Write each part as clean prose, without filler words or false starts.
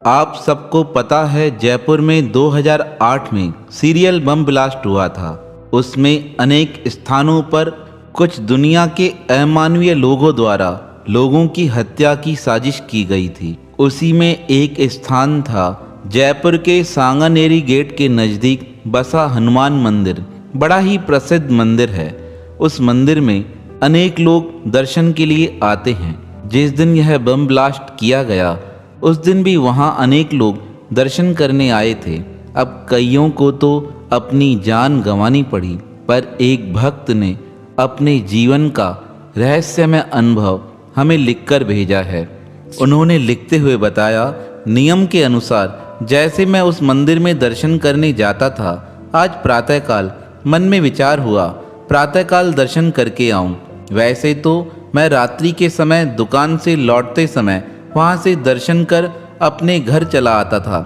आप सबको पता है जयपुर में 2008 में सीरियल बम ब्लास्ट हुआ था। उसमें अनेक स्थानों पर कुछ दुनिया के अमानवीय लोगों द्वारा लोगों की हत्या की साजिश की गई थी। उसी में एक स्थान था जयपुर के सांगानेरी गेट के नज़दीक बसा हनुमान मंदिर। बड़ा ही प्रसिद्ध मंदिर है। उस मंदिर में अनेक लोग दर्शन के लिए आते हैं। जिस दिन यह बम ब्लास्ट किया गया उस दिन भी वहां अनेक लोग दर्शन करने आए थे। अब कईयों को तो अपनी जान गंवानी पड़ी, पर एक भक्त ने अपने जीवन का रहस्यमय अनुभव हमें लिखकर भेजा है। उन्होंने लिखते हुए बताया, नियम के अनुसार जैसे मैं उस मंदिर में दर्शन करने जाता था, आज प्रातःकाल मन में विचार हुआ प्रातःकाल दर्शन करके आऊं। वैसे तो मैं रात्रि के समय दुकान से लौटते समय वहाँ से दर्शन कर अपने घर चला आता था,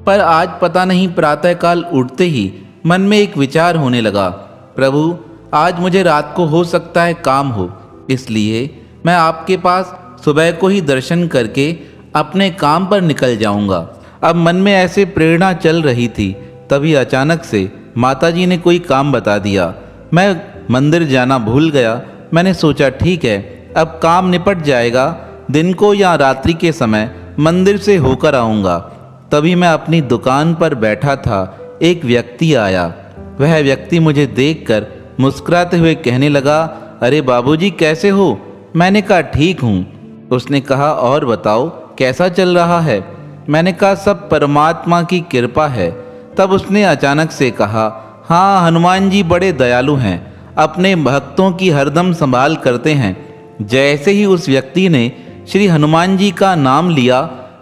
पर आज पता नहीं प्रातःकाल उठते ही मन में एक विचार होने लगा, प्रभु आज मुझे रात को हो सकता है काम हो, इसलिए मैं आपके पास सुबह को ही दर्शन करके अपने काम पर निकल जाऊंगा। अब मन में ऐसे प्रेरणा चल रही थी, तभी अचानक से माताजी ने कोई काम बता दिया। मैं मंदिर जाना भूल गया। मैंने सोचा ठीक है, अब काम निपट जाएगा, दिन को या रात्रि के समय मंदिर से होकर आऊँगा। तभी मैं अपनी दुकान पर बैठा था, एक व्यक्ति आया। वह व्यक्ति मुझे देखकर मुस्कुराते हुए कहने लगा, अरे बाबूजी कैसे हो? मैंने कहा ठीक हूँ। उसने कहा और बताओ कैसा चल रहा है? मैंने कहा सब परमात्मा की कृपा है। तब उसने अचानक से कहा, हाँ हनुमान जी बड़े दयालु हैं, अपने भक्तों की हरदम संभाल करते हैं। जैसे ही उस व्यक्ति ने श्री हनुमान जी का नाम लिया,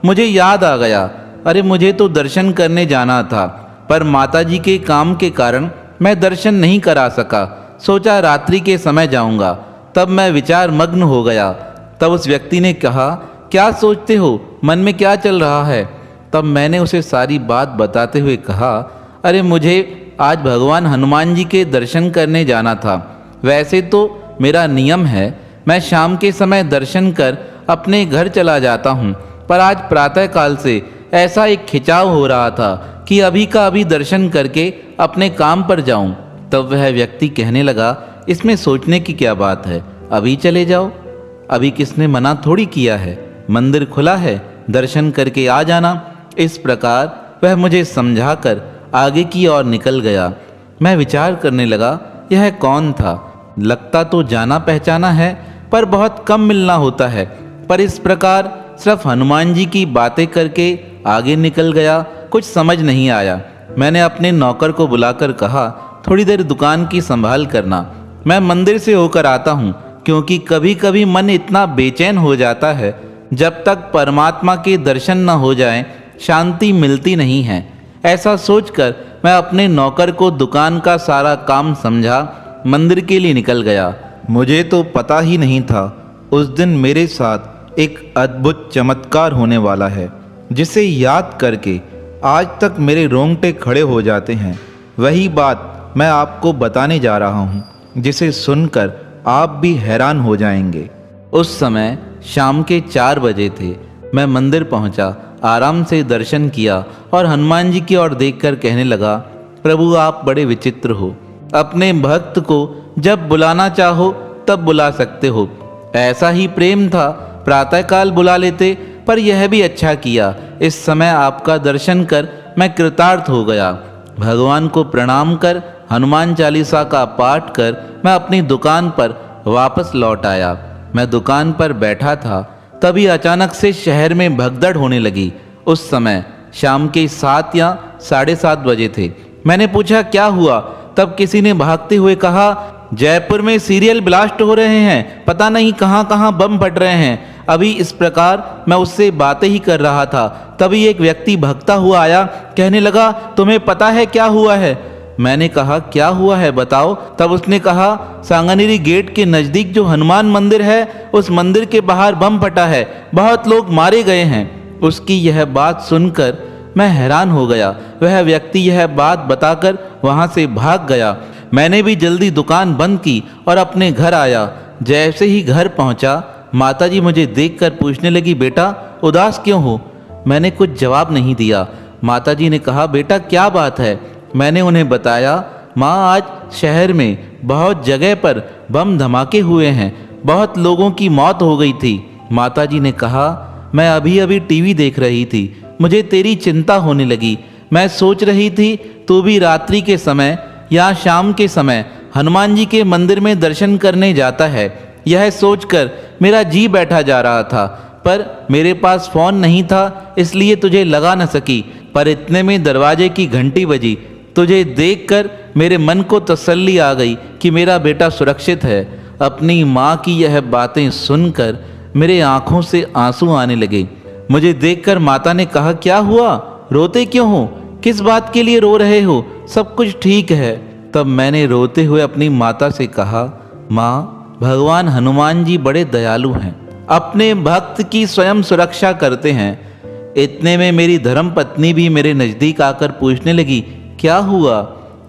मुझे याद आ गया, अरे मुझे तो दर्शन करने जाना था, पर माताजी के काम के कारण मैं दर्शन नहीं करा सका। सोचा रात्रि के समय जाऊंगा। तब मैं विचार मग्न हो गया। तब उस व्यक्ति ने कहा, क्या सोचते हो, मन में क्या चल रहा है? तब मैंने उसे सारी बात बताते हुए कहा, अरे मुझे आज भगवान हनुमान जी के दर्शन करने जाना था। वैसे तो मेरा नियम है मैं शाम के समय दर्शन कर अपने घर चला जाता हूँ, पर आज प्रातःकाल से ऐसा एक खिंचाव हो रहा था कि अभी का अभी दर्शन करके अपने काम पर जाऊं। तब वह व्यक्ति कहने लगा, इसमें सोचने की क्या बात है, अभी चले जाओ, अभी किसने मना थोड़ी किया है, मंदिर खुला है, दर्शन करके आ जाना। इस प्रकार वह मुझे समझाकर आगे की ओर निकल गया। मैं विचार करने लगा, यह कौन था? लगता तो जाना पहचाना है, पर बहुत कम मिलना होता है, पर इस प्रकार सिर्फ हनुमान जी की बातें करके आगे निकल गया। कुछ समझ नहीं आया। मैंने अपने नौकर को बुलाकर कहा, थोड़ी देर दुकान की संभाल करना, मैं मंदिर से होकर आता हूँ, क्योंकि कभी कभी मन इतना बेचैन हो जाता है, जब तक परमात्मा के दर्शन न हो जाएं, शांति मिलती नहीं है। ऐसा सोचकर मैं अपने नौकर को दुकान का सारा काम समझा मंदिर के लिए निकल गया। मुझे तो पता ही नहीं था उस दिन मेरे साथ एक अद्भुत चमत्कार होने वाला है, जिसे याद करके आज तक मेरे रोंगटे खड़े हो जाते हैं। वही बात मैं आपको बताने जा रहा हूँ, जिसे सुनकर आप भी हैरान हो जाएंगे। उस समय शाम के 4 बजे थे। मैं मंदिर पहुँचा, आराम से दर्शन किया और हनुमान जी की ओर देखकर कहने लगा, प्रभु आप बड़े विचित्र हो, अपने भक्त को जब बुलाना चाहो तब बुला सकते हो। ऐसा ही प्रेम था, प्रातःकाल बुला लेते, पर यह भी अच्छा किया, इस समय आपका दर्शन कर मैं कृतार्थ हो गया। भगवान को प्रणाम कर हनुमान चालीसा का पाठ कर मैं अपनी दुकान पर वापस लौट आया। मैं दुकान पर बैठा था, तभी अचानक से शहर में भगदड़ होने लगी। उस समय शाम के 7 या 7:30 बजे थे। मैंने पूछा क्या हुआ? तब किसी ने भागते हुए कहा, जयपुर में सीरियल ब्लास्ट हो रहे हैं, पता नहीं कहां कहां बम फट रहे हैं। अभी इस प्रकार मैं उससे बातें ही कर रहा था, तभी एक व्यक्ति भागता हुआ आया, कहने लगा, तुम्हें पता है क्या हुआ है? मैंने कहा क्या हुआ है बताओ। तब उसने कहा, सांगानेरी गेट के नज़दीक जो हनुमान मंदिर है, उस मंदिर के बाहर बम फटा है, बहुत लोग मारे गए हैं। उसकी यह बात सुनकर मैं हैरान हो गया। वह व्यक्ति यह बात बताकर वहाँ से भाग गया। मैंने भी जल्दी दुकान बंद की और अपने घर आया। जैसे ही घर पहुँचा, माताजी मुझे देखकर पूछने लगी, बेटा उदास क्यों हो? मैंने कुछ जवाब नहीं दिया। माताजी ने कहा, बेटा क्या बात है? मैंने उन्हें बताया, माँ आज शहर में बहुत जगह पर बम धमाके हुए हैं, बहुत लोगों की मौत हो गई थी। माताजी ने कहा, मैं अभी अभी टीवी देख रही थी, मुझे तेरी चिंता होने लगी। मैं सोच रही थी तू भी रात्रि के समय या शाम के समय हनुमान जी के मंदिर में दर्शन करने जाता है। यह सोचकर मेरा जी बैठा जा रहा था, पर मेरे पास फ़ोन नहीं था, इसलिए तुझे लगा न सकी। पर इतने में दरवाजे की घंटी बजी। तुझे देखकर मेरे मन को तसल्ली आ गई कि मेरा बेटा सुरक्षित है। अपनी माँ की यह बातें सुनकर मेरे आंखों से आंसू आने लगे। मुझे देखकर माता ने कहा, क्या हुआ? रोते क्यों हो? किस बात के लिए रो रहे हो? सब कुछ ठीक है। तब मैंने रोते हुए अपनी माता से कहा, माँ, भगवान हनुमान जी बड़े दयालु हैं, अपने भक्त की स्वयं सुरक्षा करते हैं। इतने में मेरी धर्म पत्नी भी मेरे नज़दीक आकर पूछने लगी, क्या हुआ?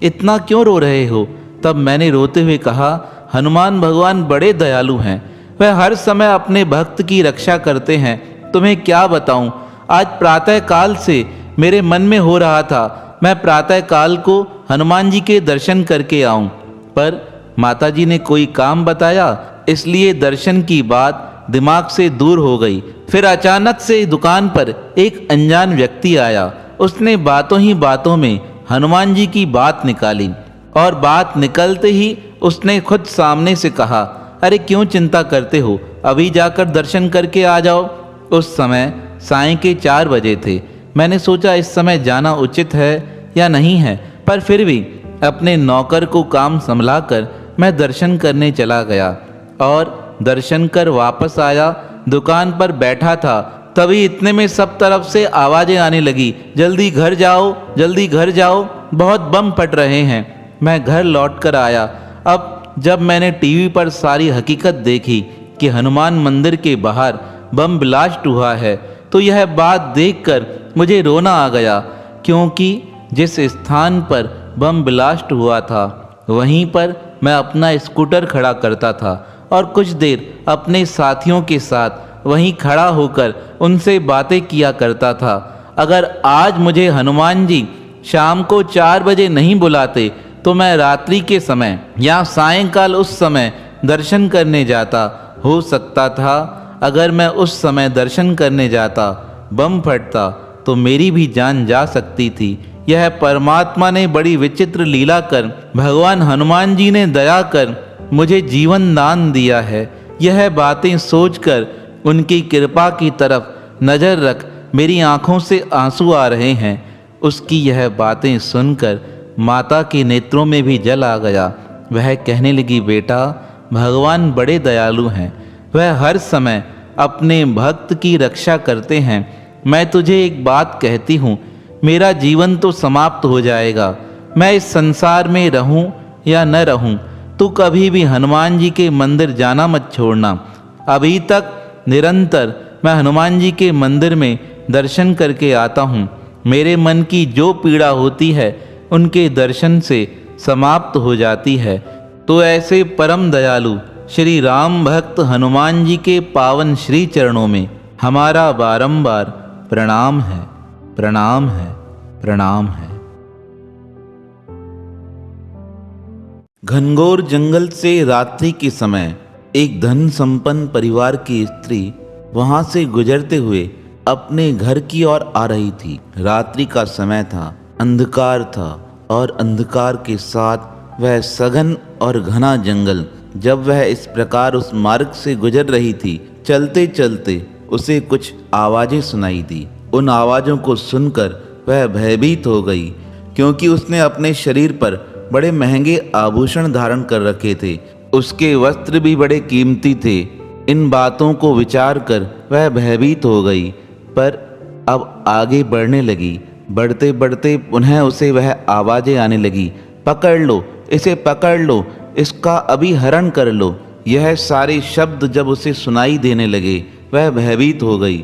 इतना क्यों रो रहे हो? तब मैंने रोते हुए कहा, हनुमान भगवान बड़े दयालु हैं, वह हर समय अपने भक्त की रक्षा करते हैं। तुम्हें क्या बताऊं, आज प्रातः काल से मेरे मन में हो रहा था मैं प्रातः काल को हनुमान जी के दर्शन करके आऊं, पर माताजी ने कोई काम बताया, इसलिए दर्शन की बात दिमाग से दूर हो गई। फिर अचानक से दुकान पर एक अनजान व्यक्ति आया। उसने बातों ही बातों में हनुमान जी की बात निकाली और बात निकलते ही उसने खुद सामने से कहा, अरे क्यों चिंता करते हो, अभी जाकर दर्शन करके आ जाओ। उस समय साय के 4 बजे थे। मैंने सोचा इस समय जाना उचित है या नहीं है, पर फिर भी अपने नौकर को काम संभलाकर मैं दर्शन करने चला गया और दर्शन कर वापस आया। दुकान पर बैठा था, तभी इतने में सब तरफ से आवाज़ें आने लगी, जल्दी घर जाओ, जल्दी घर जाओ, बहुत बम फट रहे हैं। मैं घर लौट कर आया। अब जब मैंने टीवी पर सारी हकीकत देखी कि हनुमान मंदिर के बाहर बम ब्लास्ट हुआ है, तो यह बात देखकर मुझे रोना आ गया, क्योंकि जिस स्थान पर बम ब्लास्ट हुआ था वहीं पर मैं अपना स्कूटर खड़ा करता था और कुछ देर अपने साथियों के साथ वहीं खड़ा होकर उनसे बातें किया करता था। अगर आज मुझे हनुमान जी शाम को 4 बजे नहीं बुलाते तो मैं रात्रि के समय या सायंकाल उस समय दर्शन करने जाता। हो सकता था अगर मैं उस समय दर्शन करने जाता, बम फटता तो मेरी भी जान जा सकती थी। यह परमात्मा ने बड़ी विचित्र लीला कर, भगवान हनुमान जी ने दया कर मुझे जीवन दान दिया है। यह बातें सोचकर उनकी कृपा की तरफ नज़र रख मेरी आंखों से आंसू आ रहे हैं। उसकी यह बातें सुनकर माता के नेत्रों में भी जल आ गया। वह कहने लगी, बेटा, भगवान बड़े दयालु हैं, वह हर समय अपने भक्त की रक्षा करते हैं। मैं तुझे एक बात कहती हूँ, मेरा जीवन तो समाप्त हो जाएगा, मैं इस संसार में रहूँ या न रहूँ, तू कभी भी हनुमान जी के मंदिर जाना मत छोड़ना। अभी तक निरंतर मैं हनुमान जी के मंदिर में दर्शन करके आता हूँ। मेरे मन की जो पीड़ा होती है उनके दर्शन से समाप्त हो जाती है। तो ऐसे परम दयालु श्री राम भक्त हनुमान जी के पावन श्री चरणों में हमारा बारंबार प्रणाम है, प्रणाम है, प्रणाम है। घनघोर जंगल से रात्रि के समय एक धन संपन्न परिवार की स्त्री वहां से गुजरते हुए अपने घर की ओर आ रही थी। रात्रि का समय था, अंधकार था और अंधकार के साथ वह सघन और घना जंगल। जब वह इस प्रकार उस मार्ग से गुजर रही थी, चलते चलते उसे कुछ आवाज़ें सुनाई दी। उन आवाज़ों को सुनकर वह भयभीत हो गई, क्योंकि उसने अपने शरीर पर बड़े महंगे आभूषण धारण कर रखे थे। उसके वस्त्र भी बड़े कीमती थे। इन बातों को विचार कर वह भयभीत हो गई, पर अब आगे बढ़ने लगी। बढ़ते बढ़ते पुनः उसे वह आवाज़ें आने लगी, पकड़ लो, इसे पकड़ लो, इसका अभी हरण कर लो। यह सारे शब्द जब उसे सुनाई देने लगे, वह भयभीत हो गई।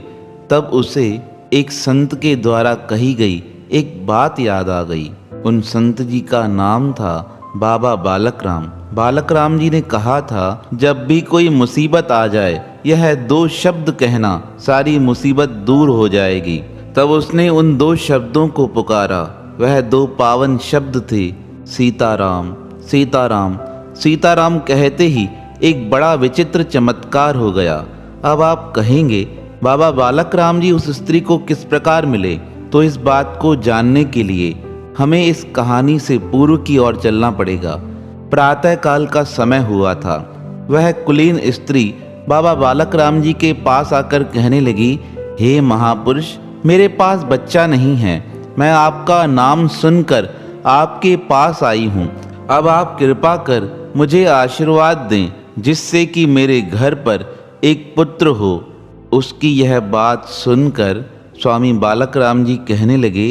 तब उसे एक संत के द्वारा कही गई एक बात याद आ गई। उन संत जी का नाम था बाबा बालक राम। बालक राम जी ने कहा था, जब भी कोई मुसीबत आ जाए, यह 2 शब्द कहना, सारी मुसीबत दूर हो जाएगी। तब उसने उन दो शब्दों को पुकारा। वह दो पावन शब्द थे, सीताराम। सीताराम सीताराम कहते ही एक बड़ा विचित्र चमत्कार हो गया। अब आप कहेंगे, बाबा बालक राम जी उस स्त्री को किस प्रकार मिले? तो इस बात को जानने के लिए हमें इस कहानी से पूर्व की ओर चलना पड़ेगा। प्रातः काल का समय हुआ था। वह कुलीन स्त्री बाबा बालक राम जी के पास आकर कहने लगी, हे महापुरुष, मेरे पास बच्चा नहीं है। मैं आपका नाम सुनकर आपके पास आई हूँ। अब आप कृपा कर मुझे आशीर्वाद दें, जिससे कि मेरे घर पर एक पुत्र हो। उसकी यह बात सुनकर स्वामी बालक राम जी कहने लगे,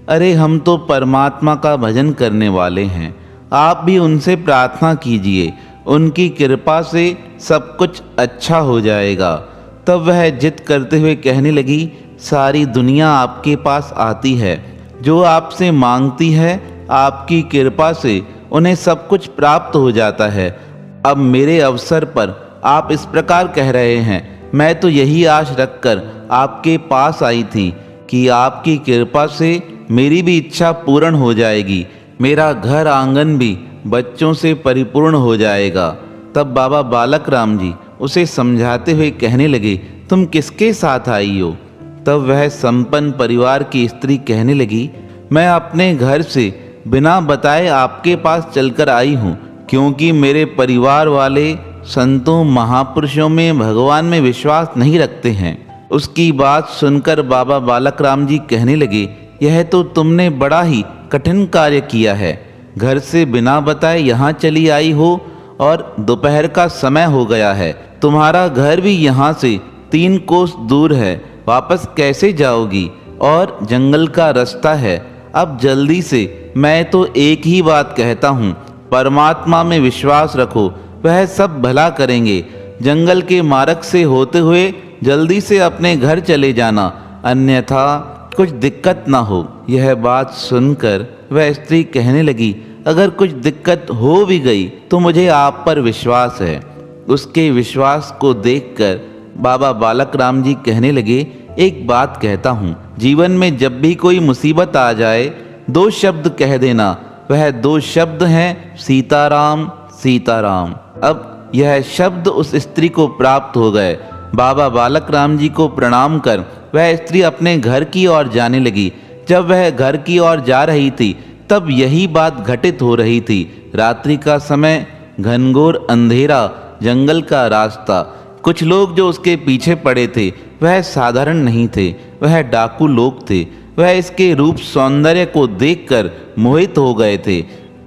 अरे हम तो परमात्मा का भजन करने वाले हैं, आप भी उनसे प्रार्थना कीजिए, उनकी कृपा से सब कुछ अच्छा हो जाएगा। तब वह जिद करते हुए कहने लगी, सारी दुनिया आपके पास आती है, जो आपसे मांगती है आपकी कृपा से उन्हें सब कुछ प्राप्त हो जाता है। अब मेरे अवसर पर आप इस प्रकार कह रहे हैं। मैं तो यही आश रखकर आपके पास आई थी कि आपकी कृपा से मेरी भी इच्छा पूर्ण हो जाएगी, मेरा घर आंगन भी बच्चों से परिपूर्ण हो जाएगा। तब बाबा बालक राम जी उसे समझाते हुए कहने लगे, तुम किसके साथ आई हो? तब वह संपन्न परिवार की स्त्री कहने लगी, मैं अपने घर से बिना बताए आपके पास चलकर आई हूँ, क्योंकि मेरे परिवार वाले संतों महापुरुषों में भगवान में विश्वास नहीं रखते हैं। उसकी बात सुनकर बाबा बालक राम जी कहने लगे, यह तो तुमने बड़ा ही कठिन कार्य किया है। घर से बिना बताए यहाँ चली आई हो और दोपहर का समय हो गया है। तुम्हारा घर भी यहाँ से 3 कोस दूर है, वापस कैसे जाओगी? और जंगल का रास्ता है। अब जल्दी से, मैं तो एक ही बात कहता हूँ, परमात्मा में विश्वास रखो, वह सब भला करेंगे। जंगल के मार्ग से होते हुए जल्दी से अपने घर चले जाना, अन्यथा कुछ दिक्कत ना हो। यह बात सुनकर वह स्त्री कहने लगी, अगर कुछ दिक्कत हो भी गई तो मुझे आप पर विश्वास है। उसके विश्वास को देखकर बाबा बालक राम जी कहने लगे, एक बात कहता हूँ, जीवन में जब भी कोई मुसीबत आ जाए 2 शब्द कह देना। वह 2 शब्द हैं, सीताराम सीताराम। अब यह शब्द उस स्त्री को प्राप्त हो गए। बाबा बालक राम जी को प्रणाम कर वह स्त्री अपने घर की ओर जाने लगी। जब वह घर की ओर जा रही थी तब यही बात घटित हो रही थी। रात्रि का समय, घनघोर अंधेरा, जंगल का रास्ता। कुछ लोग जो उसके पीछे पड़े थे वह साधारण नहीं थे, वह डाकू लोग थे। वह इसके रूप सौंदर्य को देखकर मोहित हो गए थे।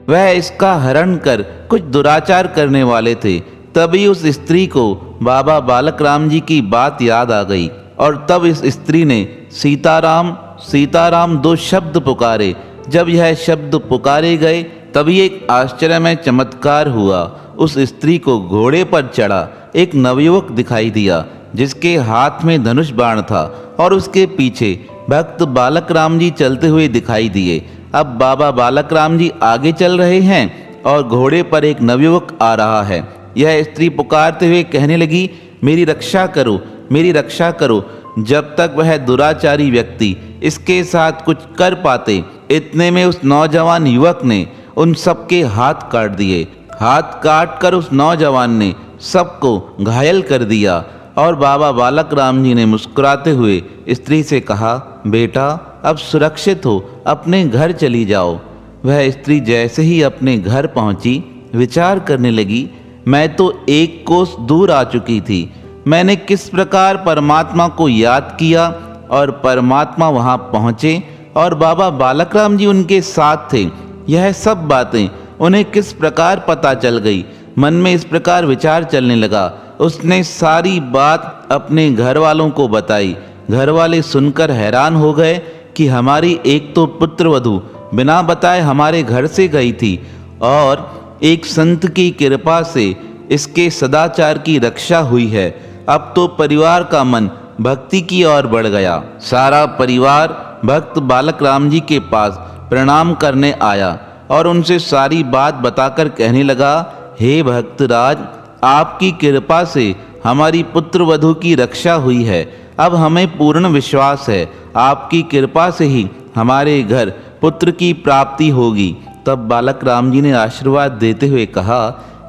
वह इसका हरण कर कुछ दुराचार करने वाले थे। तभी उस स्त्री को बाबा बालक राम जी की बात याद आ गई और तब इस स्त्री ने सीताराम सीताराम 2 शब्द पुकारे। जब यह शब्द पुकारे गए तभी एक आश्चर्यमय चमत्कार हुआ। उस स्त्री को घोड़े पर चढ़ा एक नवयुवक दिखाई दिया, जिसके हाथ में धनुष बाण था और उसके पीछे भक्त बालक राम जी चलते हुए दिखाई दिए। अब बाबा बालक राम जी आगे चल रहे हैं और घोड़े पर एक नवयुवक आ रहा है। यह स्त्री पुकारते हुए कहने लगी, मेरी रक्षा करो, मेरी रक्षा करो। जब तक वह दुराचारी व्यक्ति इसके साथ कुछ कर पाते, इतने में उस नौजवान युवक ने उन सबके हाथ काट दिए। हाथ काट कर उस नौजवान ने सबको घायल कर दिया और बाबा बालक राम जी ने मुस्कुराते हुए स्त्री से कहा, बेटा अब सुरक्षित हो, अपने घर चली जाओ। वह स्त्री जैसे ही अपने घर पहुंची विचार करने लगी, मैं तो 1 कोस दूर आ चुकी थी। मैंने किस प्रकार परमात्मा को याद किया और परमात्मा वहां पहुंचे और बाबा बालक राम जी उनके साथ थे। यह सब बातें उन्हें किस प्रकार पता चल गई। मन में इस प्रकार विचार चलने लगा। उसने सारी बात अपने घर वालों को बताई। घर वाले सुनकर हैरान हो गए कि हमारी एक तो पुत्रवधू बिना बताए हमारे घर से गई थी और एक संत की कृपा से इसके सदाचार की रक्षा हुई है। अब तो परिवार का मन भक्ति की ओर बढ़ गया। सारा परिवार भक्त बालक राम जी के पास प्रणाम करने आया और उनसे सारी बात बताकर कहने लगा, हे भक्तराज, आपकी कृपा से हमारी पुत्रवधू की रक्षा हुई है। अब हमें पूर्ण विश्वास है आपकी कृपा से ही हमारे घर पुत्र की प्राप्ति होगी। तब बालक राम जी ने आशीर्वाद देते हुए कहा,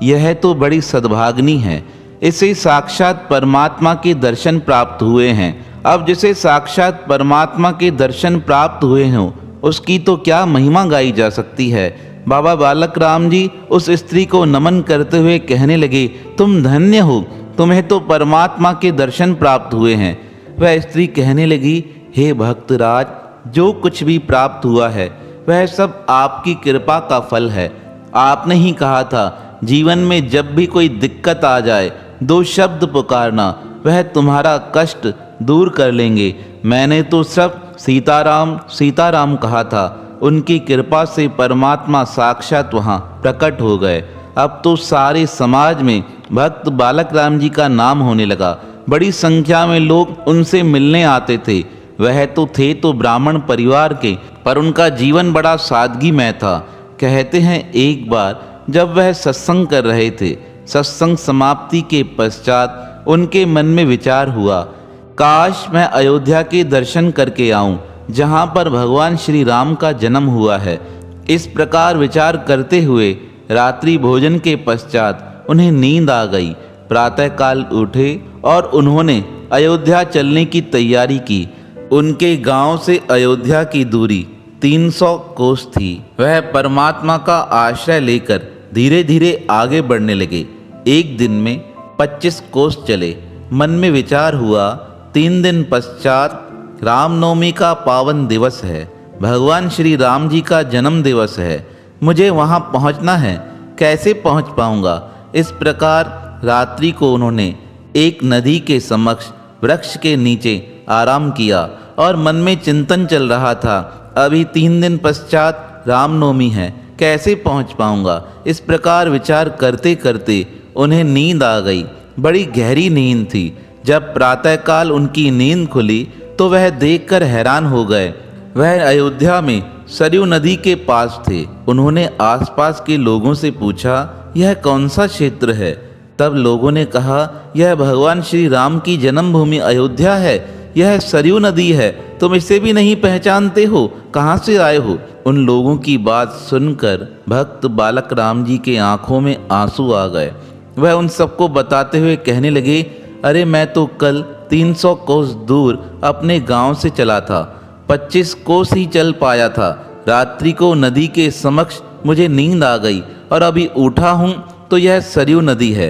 यह तो बड़ी सद्भाग्नि है, इसे साक्षात परमात्मा के दर्शन प्राप्त हुए हैं। अब जिसे साक्षात परमात्मा के दर्शन प्राप्त हुए हों उसकी तो क्या महिमा गाई जा सकती है। बाबा बालक राम जी उस स्त्री को नमन करते हुए कहने लगे, तुम धन्य हो, तुम्हें तो परमात्मा के दर्शन प्राप्त हुए हैं। वह स्त्री कहने लगी, हे भक्तराज, जो कुछ भी प्राप्त हुआ है वह सब आपकी कृपा का फल है। आपने ही कहा था जीवन में जब भी कोई दिक्कत आ जाए 2 शब्द पुकारना, वह तुम्हारा कष्ट दूर कर लेंगे। मैंने तो सब सीताराम सीताराम कहा था, उनकी कृपा से परमात्मा साक्षात वहाँ प्रकट हो गए। अब तो सारे समाज में भक्त बालक राम जी का नाम होने लगा। बड़ी संख्या में लोग उनसे मिलने आते थे। वह तो थे तो ब्राह्मण परिवार के, पर उनका जीवन बड़ा सादगीमय था। कहते हैं एक बार जब वह सत्संग कर रहे थे, सत्संग समाप्ति के पश्चात उनके मन में विचार हुआ, काश मैं अयोध्या के दर्शन करके आऊं जहां पर भगवान श्री राम का जन्म हुआ है। इस प्रकार विचार करते हुए रात्रि भोजन के पश्चात उन्हें नींद आ गई। प्रातःकाल उठे और उन्होंने अयोध्या चलने की तैयारी की। उनके गांव से अयोध्या की दूरी 300 कोस थी। वह परमात्मा का आश्रय लेकर धीरे धीरे आगे बढ़ने लगे। एक दिन में 25 कोस चले। मन में विचार हुआ, 3 दिन पश्चात रामनवमी का पावन दिवस है, भगवान श्री राम जी का जन्म दिवस है, मुझे वहाँ पहुँचना है, कैसे पहुँच पाऊँगा। इस प्रकार रात्रि को उन्होंने एक नदी के समक्ष वृक्ष के नीचे आराम किया और मन में चिंतन चल रहा था, अभी 3 दिन पश्चात रामनवमी है, कैसे पहुँच पाऊँगा। इस प्रकार विचार करते करते उन्हें नींद आ गई। बड़ी गहरी नींद थी। जब प्रातःकाल उनकी नींद खुली तो वह देखकर हैरान हो गए। वह अयोध्या में सरयू नदी के पास थे। उन्होंने आसपास के लोगों से पूछा, यह कौन सा क्षेत्र है। तब लोगों ने कहा, यह भगवान श्री राम की जन्मभूमि अयोध्या है, यह सरयू नदी है, तुम इसे भी नहीं पहचानते हो, कहाँ से आए हो। उन लोगों की बात सुनकर भक्त बालक राम जी के आंखों में आंसू आ गए। वह उन सबको बताते हुए कहने लगे, अरे मैं तो कल 300 कोस दूर अपने गांव से चला था, 25 कोस ही चल पाया था। रात्रि को नदी के समक्ष मुझे नींद आ गई और अभी उठा हूँ तो यह सरयू नदी है।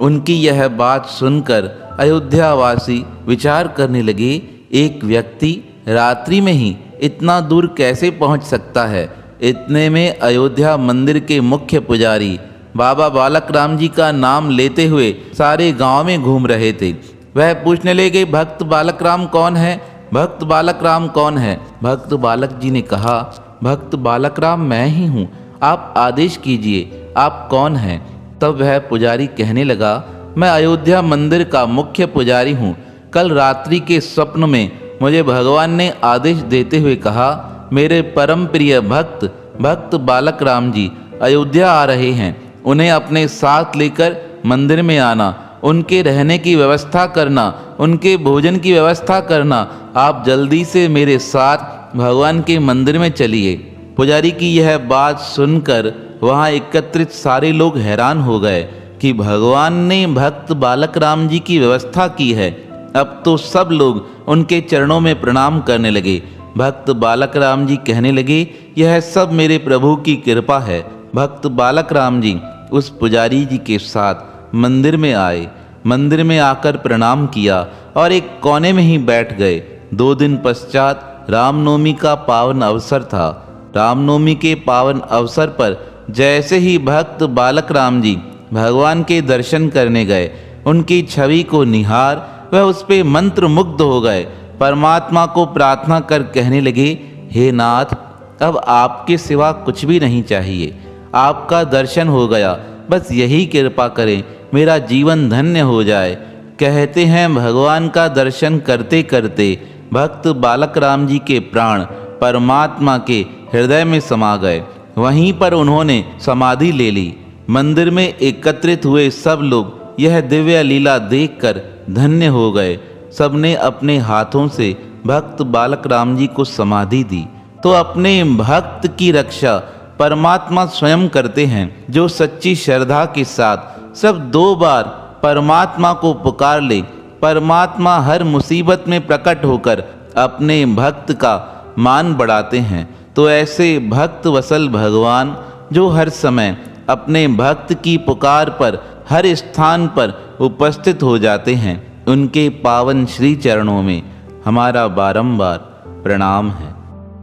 उनकी यह बात सुनकर अयोध्यावासी विचार करने लगे, एक व्यक्ति रात्रि में ही इतना दूर कैसे पहुँच सकता है। इतने में अयोध्या मंदिर के मुख्य पुजारी बाबा बालक राम जी का नाम लेते हुए सारे गांव में घूम रहे थे। वह पूछने लगे, भक्त बालक राम कौन है, भक्त बालक राम कौन है। भक्त बालक जी ने कहा, भक्त बालक राम मैं ही हूँ, आप आदेश कीजिए, आप कौन हैं। तब वह पुजारी कहने लगा, मैं अयोध्या मंदिर का मुख्य पुजारी हूँ। कल रात्रि के स्वप्न में मुझे भगवान ने आदेश देते हुए कहा, मेरे परम प्रिय भक्त बालक राम जी अयोध्या आ रहे हैं, उन्हें अपने साथ लेकर मंदिर में आना, उनके रहने की व्यवस्था करना, उनके भोजन की व्यवस्था करना। आप जल्दी से मेरे साथ भगवान के मंदिर में चलिए। पुजारी की यह बात सुनकर वहाँ एकत्रित सारे लोग हैरान हो गए कि भगवान ने भक्त बालक राम जी की व्यवस्था की है। अब तो सब लोग उनके चरणों में प्रणाम करने लगे। भक्त बालक राम जी कहने लगे, यह सब मेरे प्रभु की कृपा है। भक्त बालक राम जी उस पुजारी जी के साथ मंदिर में आए। मंदिर में आकर प्रणाम किया और एक कोने में ही बैठ गए। 2 दिन पश्चात रामनवमी का पावन अवसर था। रामनवमी के पावन अवसर पर जैसे ही भक्त बालक राम जी भगवान के दर्शन करने गए, उनकी छवि को निहार वह उस पे मंत्र मुग्ध हो गए। परमात्मा को प्रार्थना कर कहने लगे, हे नाथ, अब आपके सिवा कुछ भी नहीं चाहिए, आपका दर्शन हो गया, बस यही कृपा करें, मेरा जीवन धन्य हो जाए। कहते हैं भगवान का दर्शन करते करते भक्त बालक राम जी के प्राण परमात्मा के हृदय में समा गए। वहीं पर उन्होंने समाधि ले ली। मंदिर में एकत्रित हुए सब लोग यह दिव्य लीला देखकर धन्य हो गए। सबने अपने हाथों से भक्त बालक राम जी को समाधि दी, तो अपने भक्त की रक्षा परमात्मा स्वयं करते हैं। जो सच्ची श्रद्धा के साथ सब 2 बार परमात्मा को पुकार ले, परमात्मा हर मुसीबत में प्रकट होकर अपने भक्त का मान बढ़ाते हैं। तो ऐसे भक्त वसल भगवान जो हर समय अपने भक्त की पुकार पर हर स्थान पर उपस्थित हो जाते हैं, उनके पावन श्री चरणों में हमारा बारंबार प्रणाम है,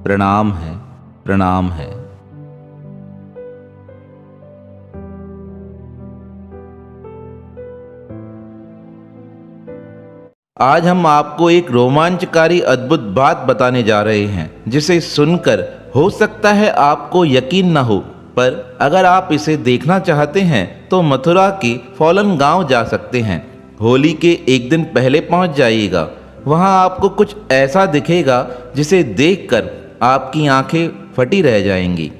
प्रणाम है, प्रणाम है। आज हम आपको एक रोमांचकारी अद्भुत बात बताने जा रहे हैं, जिसे सुनकर हो सकता है आपको यकीन न हो, पर अगर आप इसे देखना चाहते हैं तो मथुरा के फॉलन गांव जा सकते हैं। होली के एक दिन पहले पहुंच जाइएगा। वहां आपको कुछ ऐसा दिखेगा जिसे देखकर आपकी आंखें फटी रह जाएंगी।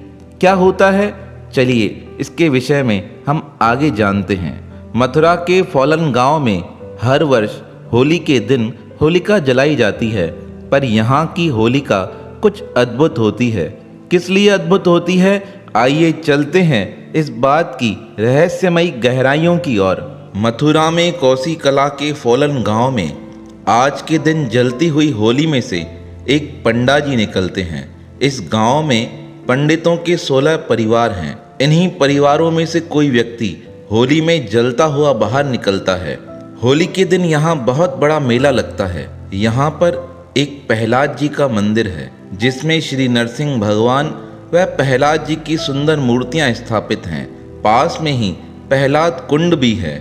क्या होता है, चलिए इसके विषय में हम आगे जानते हैं। मथुरा के फॉलन गांव में हर वर्ष होली के दिन होलिका जलाई जाती है, पर यहाँ की होलिका कुछ अद्भुत होती है। किस लिए अद्भुत होती है, आइए चलते हैं इस बात की रहस्यमयी गहराइयों की ओर। मथुरा में कौसी कला के फॉलन गांव में आज के दिन जलती हुई होली में से एक पंडा जी निकलते हैं। इस गांव में पंडितों के 16 परिवार हैं। इन्हीं परिवारों में से कोई व्यक्ति होली में जलता हुआ बाहर निकलता है। होली के दिन यहाँ बहुत बड़ा मेला लगता है। यहाँ पर एक प्रहलाद जी का मंदिर है, जिसमें श्री नरसिंह भगवान व प्रहलाद जी की सुंदर मूर्तियाँ स्थापित हैं। पास में ही प्रहलाद कुंड भी है।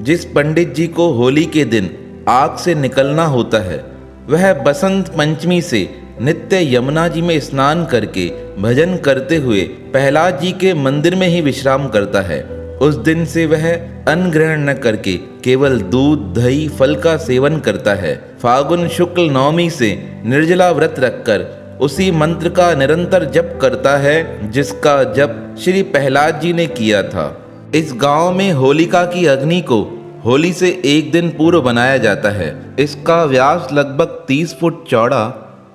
जिस पंडित जी को होली के दिन आग से निकलना होता है, वह बसंत पंचमी से नित्य यमुना जी में स्नान करके भजन करते हुए प्रहलाद जी के मंदिर में ही विश्राम करता है। उस दिन से वह अन्न ग्रहण न करके केवल दूध दही फल का सेवन करता है। फागुन शुक्ल नवमी से निर्जला व्रत रखकर उसी मंत्र का निरंतर जप करता है, जिसका जप श्री प्रहलाद जी ने किया था। इस गांव में होलिका की अग्नि को होली से एक दिन पूर्व बनाया जाता है। इसका व्यास लगभग 30 फुट चौड़ा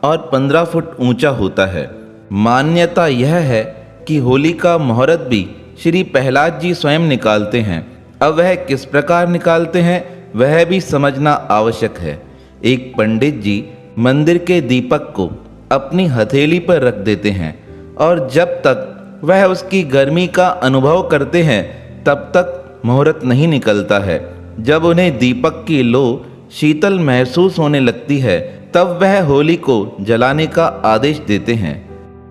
और 15 फुट ऊंचा होता है। मान्यता यह है कि होली का मुहूर्त भी श्री प्रहलाद जी स्वयं निकालते हैं। अब वह किस प्रकार निकालते हैं, वह भी समझना आवश्यक है। एक पंडित जी मंदिर के दीपक को अपनी हथेली पर रख देते हैं और जब तक वह उसकी गर्मी का अनुभव करते हैं तब तक मुहूर्त नहीं निकलता है। जब उन्हें दीपक की लो शीतल महसूस होने लगती है, तब वह होली को जलाने का आदेश देते हैं।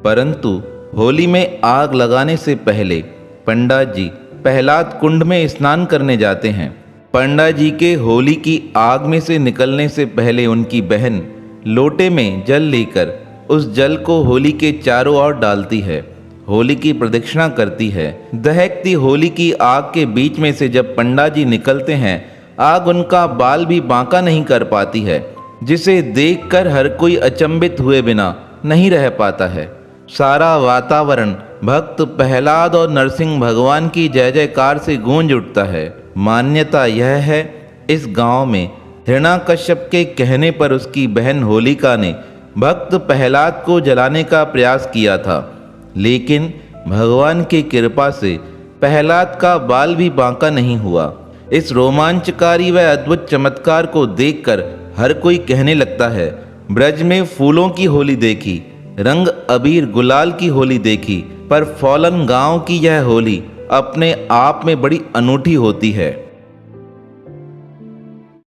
परंतु होली में आग लगाने से पहले पंडित जी प्रहलाद कुंड में स्नान करने जाते हैं। पंडित जी के होली की आग में से निकलने से पहले उनकी बहन लोटे में जल लेकर उस जल को होली के चारों ओर डालती है, होली की प्रदक्षिणा करती है। दहकती होली की आग के बीच में से जब पंडित जी निकलते हैं, आग उनका बाल भी बांका नहीं कर पाती है, जिसे देखकर हर कोई अचंभित हुए बिना नहीं रह पाता है। सारा वातावरण भक्त प्रहलाद और नरसिंह भगवान की जय जयकार से गूंज उठता है। मान्यता यह है, इस गांव में हिरण्याकश्यप के कहने पर उसकी बहन होलिका ने भक्त प्रहलाद को जलाने का प्रयास किया था, लेकिन भगवान की कृपा से प्रहलाद का बाल भी बांका नहीं हुआ। इस रोमांचकारी व अद्भुत चमत्कार को देखकर हर कोई कहने लगता है, ब्रज में फूलों की होली देखी, रंग अबीर गुलाल की होली देखी, पर फॉलन गांव की यह होली अपने आप में बड़ी अनूठी होती है।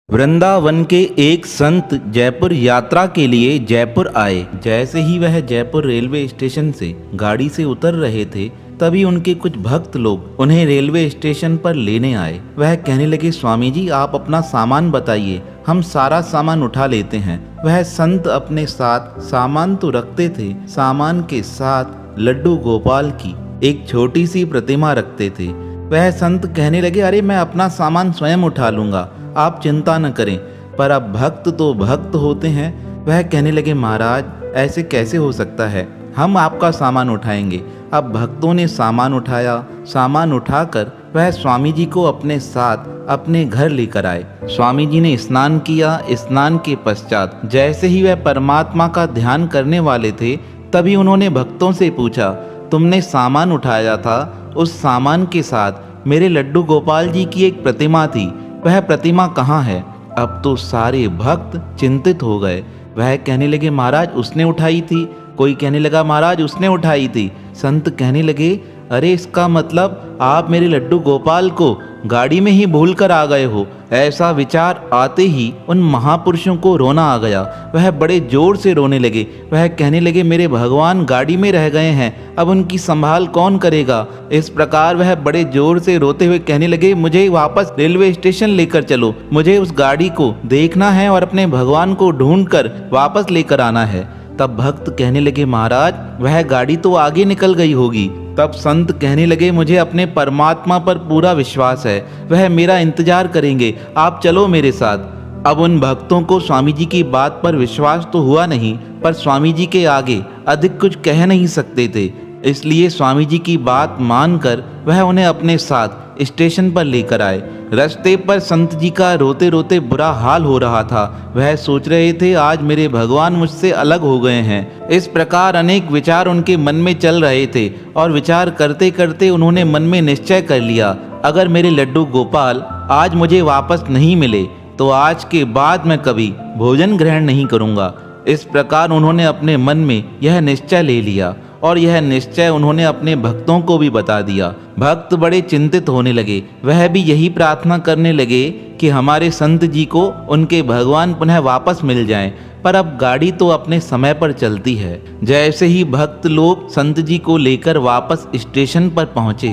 वृंदावन के एक संत जयपुर यात्रा के लिए जयपुर आए। जैसे ही वह जयपुर रेलवे स्टेशन से गाड़ी से उतर रहे थे, तभी उनके कुछ भक्त लोग उन्हें रेलवे स्टेशन पर लेने आए। वह कहने लगे, स्वामी जी आप अपना सामान बताइए, हम सारा सामान उठा लेते हैं। वह संत अपने साथ सामान तो रखते थे, सामान के साथ लड्डू गोपाल की एक छोटी सी प्रतिमा रखते थे। वह संत कहने लगे, अरे मैं अपना सामान स्वयं उठा लूंगा, आप चिंता न करें। पर अब भक्त तो भक्त होते हैं। वह कहने लगे, महाराज ऐसे कैसे हो सकता है, हम आपका सामान उठाएंगे। अब भक्तों ने सामान उठाया, सामान उठाकर वह स्वामी जी को अपने साथ अपने घर लेकर आए। स्वामी जी ने स्नान किया। स्नान के पश्चात जैसे ही वह परमात्मा का ध्यान करने वाले थे, तभी उन्होंने भक्तों से पूछा, तुमने सामान उठाया था, उस सामान के साथ मेरे लड्डू गोपाल जी की एक प्रतिमा थी, वह प्रतिमा कहाँ है? अब तो सारे भक्त चिंतित हो गए। वह कहने लगे, महाराज उसने उठाई थी। कोई कहने लगा, महाराज उसने उठाई थी। संत कहने लगे, अरे इसका मतलब आप मेरे लड्डू गोपाल को गाड़ी में ही भूल कर आ गए हो। ऐसा विचार आते ही उन महापुरुषों को रोना आ गया। वह बड़े जोर से रोने लगे। वह कहने लगे, मेरे भगवान गाड़ी में रह गए हैं, अब उनकी संभाल कौन करेगा? इस प्रकार वह बड़े जोर से रोते हुए कहने लगे, मुझे वापस रेलवे स्टेशन लेकर चलो, मुझे उस गाड़ी को देखना है और अपने भगवान को ढूंढ कर वापस लेकर आना है। तब भक्त कहने लगे, महाराज वह गाड़ी तो आगे निकल गई होगी। तब संत कहने लगे, मुझे अपने परमात्मा पर पूरा विश्वास है, वह मेरा इंतजार करेंगे, आप चलो मेरे साथ। अब उन भक्तों को स्वामी जी की बात पर विश्वास तो हुआ नहीं, पर स्वामी जी के आगे अधिक कुछ कह नहीं सकते थे, इसलिए स्वामी जी की बात मानकर वह उन्हें अपने साथ स्टेशन पर लेकर आए। रास्ते पर संत जी का रोते रोते बुरा हाल हो रहा था। वह सोच रहे थे, आज मेरे भगवान मुझसे अलग हो गए हैं। इस प्रकार अनेक विचार उनके मन में चल रहे थे और विचार करते करते उन्होंने मन में निश्चय कर लिया, अगर मेरे लड्डू गोपाल आज मुझे वापस नहीं मिले तो आज के बाद मैं कभी भोजन ग्रहण नहीं करूँगा। इस प्रकार उन्होंने अपने मन में यह निश्चय ले लिया और यह निश्चय उन्होंने अपने भक्तों को भी बता दिया। भक्त बड़े चिंतित होने लगे। वह भी यही प्रार्थना करने लगे कि हमारे संत जी को उनके भगवान पुनः वापस मिल जाएं, पर अब गाड़ी तो अपने समय पर चलती है। जैसे ही भक्त लोग संत जी को लेकर वापस स्टेशन पर पहुंचे,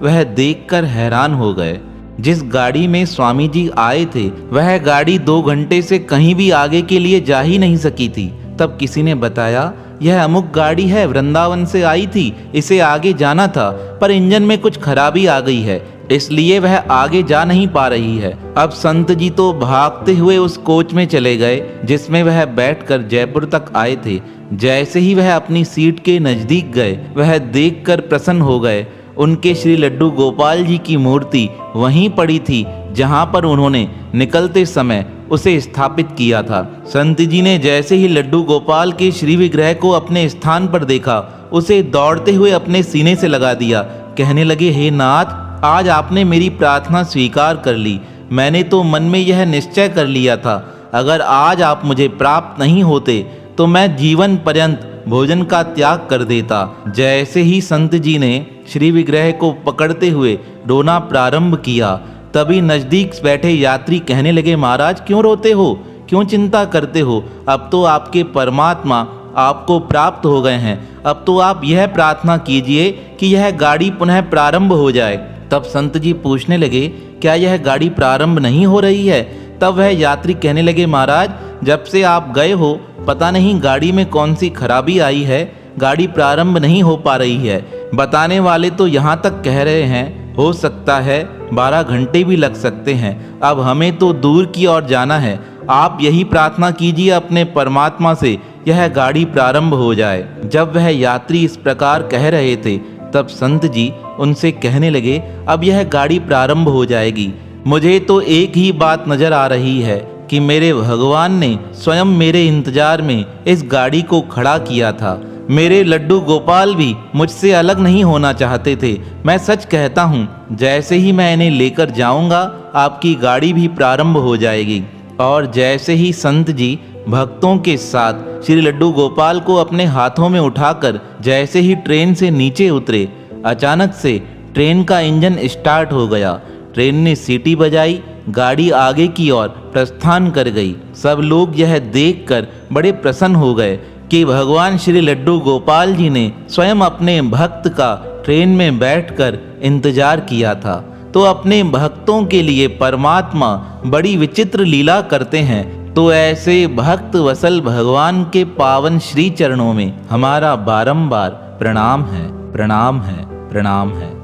वह देखकर हैरान हो गए। जिस गाड़ी में स्वामी जी आए थे, वह गाड़ी 2 घंटे से कहीं भी आगे के लिए जा ही नहीं सकी थी। तब किसी ने बताया, यह अमुक गाड़ी है, वृंदावन से आई थी, इसे आगे जाना था, पर इंजन में कुछ खराबी आ गई है, इसलिए वह आगे जा नहीं पा रही है। अब संत जी तो भागते हुए उस कोच में चले गए जिसमें वह बैठकर जयपुर तक आए थे। जैसे ही वह अपनी सीट के नजदीक गए, वह देखकर प्रसन्न हो गए। उनके श्री लड्डू गोपाल जी की मूर्ति वहीं पड़ी थी जहां पर उन्होंने निकलते समय उसे स्थापित किया था। संत जी ने जैसे ही लड्डू गोपाल के श्री विग्रह को अपने स्थान पर देखा, उसे दौड़ते हुए अपने सीने से लगा दिया। कहने लगे, हे नाथ, आज आपने मेरी प्रार्थना स्वीकार कर ली। मैंने तो मन में यह निश्चय कर लिया था, अगर आज आप मुझे प्राप्त नहीं होते तो मैं जीवन पर्यंत भोजन का त्याग कर देता। जैसे ही संत जी ने श्री विग्रह को पकड़ते हुए रोना प्रारंभ किया, तभी नजदीक बैठे यात्री कहने लगे, महाराज क्यों रोते हो, क्यों चिंता करते हो? अब तो आपके परमात्मा आपको प्राप्त हो गए हैं। अब तो आप यह प्रार्थना कीजिए कि यह गाड़ी पुनः प्रारंभ हो जाए। तब संत जी पूछने लगे, क्या यह गाड़ी प्रारंभ नहीं हो रही है? तब वह यात्री कहने लगे, महाराज जब से आप गए हो, पता नहीं गाड़ी में कौन सी खराबी आई है, गाड़ी प्रारंभ नहीं हो पा रही है। बताने वाले तो यहाँ तक कह रहे हैं, हो सकता है 12 घंटे भी लग सकते हैं। अब हमें तो दूर की ओर जाना है, आप यही प्रार्थना कीजिए अपने परमात्मा से, यह गाड़ी प्रारंभ हो जाए। जब वह यात्री इस प्रकार कह रहे थे, तब संत जी उनसे कहने लगे, अब यह गाड़ी प्रारंभ हो जाएगी। मुझे तो एक ही बात नजर आ रही है कि मेरे भगवान ने स्वयं मेरे इंतजार में इस गाड़ी को खड़ा किया था। मेरे लड्डू गोपाल भी मुझसे अलग नहीं होना चाहते थे। मैं सच कहता हूँ, जैसे ही मैं इन्हें लेकर जाऊँगा, आपकी गाड़ी भी प्रारंभ हो जाएगी। और जैसे ही संत जी भक्तों के साथ श्री लड्डू गोपाल को अपने हाथों में उठाकर जैसे ही ट्रेन से नीचे उतरे, अचानक से ट्रेन का इंजन स्टार्ट हो गया। ट्रेन ने सीटी बजाई, गाड़ी आगे की ओर प्रस्थान कर गई। सब लोग यह देखकर बड़े प्रसन्न हो गए कि भगवान श्री लड्डू गोपाल जी ने स्वयं अपने भक्त का ट्रेन में बैठकर इंतजार किया था। तो अपने भक्तों के लिए परमात्मा बड़ी विचित्र लीला करते हैं। तो ऐसे भक्त वसल भगवान के पावन श्री चरणों में हमारा बारंबार प्रणाम है, प्रणाम है, प्रणाम है।